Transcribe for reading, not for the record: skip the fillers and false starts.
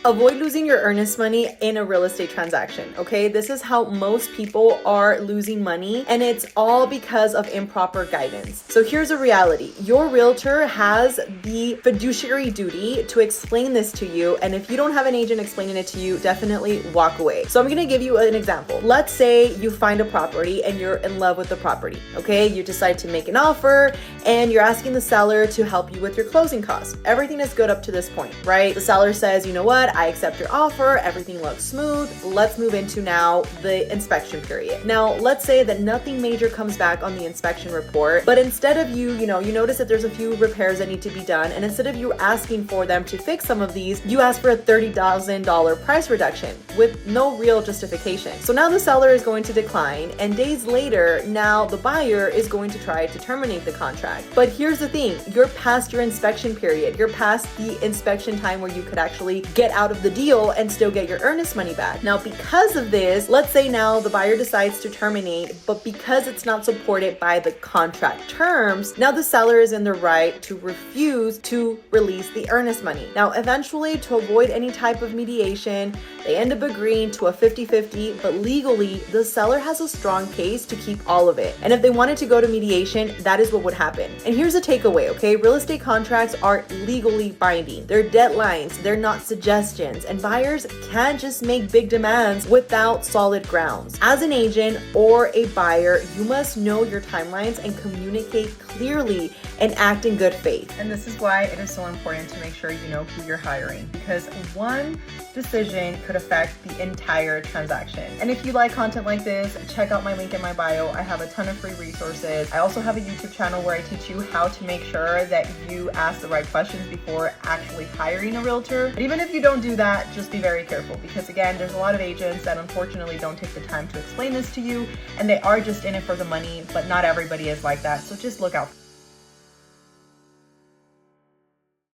Avoid losing your earnest money in a real estate transaction, okay? This is how most people are losing money, and it's all because of improper guidance. So here's a reality. Your realtor has the fiduciary duty to explain this to you, and if you don't have an agent explaining it to you, definitely walk away. So I'm gonna give you an example. Let's say you find a property and you're in love with the property, okay? You decide to make an offer and you're asking the seller to help you with your closing costs. Everything is good up to this point, right? The seller says, you know what? I accept your offer. Everything looks smooth. Let's move into now the inspection period. Now, let's say that nothing major comes back on the inspection report, but instead of you notice that there's a few repairs that need to be done, and instead of you asking for them to fix some of these, you ask for a $30,000 price reduction with no real justification. So now the seller is going to decline, and days later, now the buyer is going to try to terminate the contract. But here's the thing, you're past your inspection period. You're past the inspection time where you could actually get out of the deal and still get your earnest money back. Now, because of this, let's say now the buyer decides to terminate, but because it's not supported by the contract terms, now the seller is in the right to refuse to release the earnest money. Now, eventually, to avoid any type of mediation, they end up agreeing to a 50-50, but legally, the seller has a strong case to keep all of it. And if they wanted to go to mediation, that is what would happen. And here's a takeaway, okay? Real estate contracts are legally binding. They're deadlines, they're not suggestions, and buyers can't just make big demands without solid grounds. As an agent or a buyer, you must know your timelines and communicate clearly and act in good faith. And this is why it is so important to make sure you know who you're hiring, because one decision could affect the entire transaction. And if you like content like this, check out my link in my bio. I have a ton of free resources. I also have a YouTube channel where I teach you how to make sure that you ask the right questions before actually hiring a realtor. But even if you don't do that, just be very careful, because again, there's a lot of agents that unfortunately don't take the time to explain this to you, and they are just in it for the money, but not everybody is like that. So just look out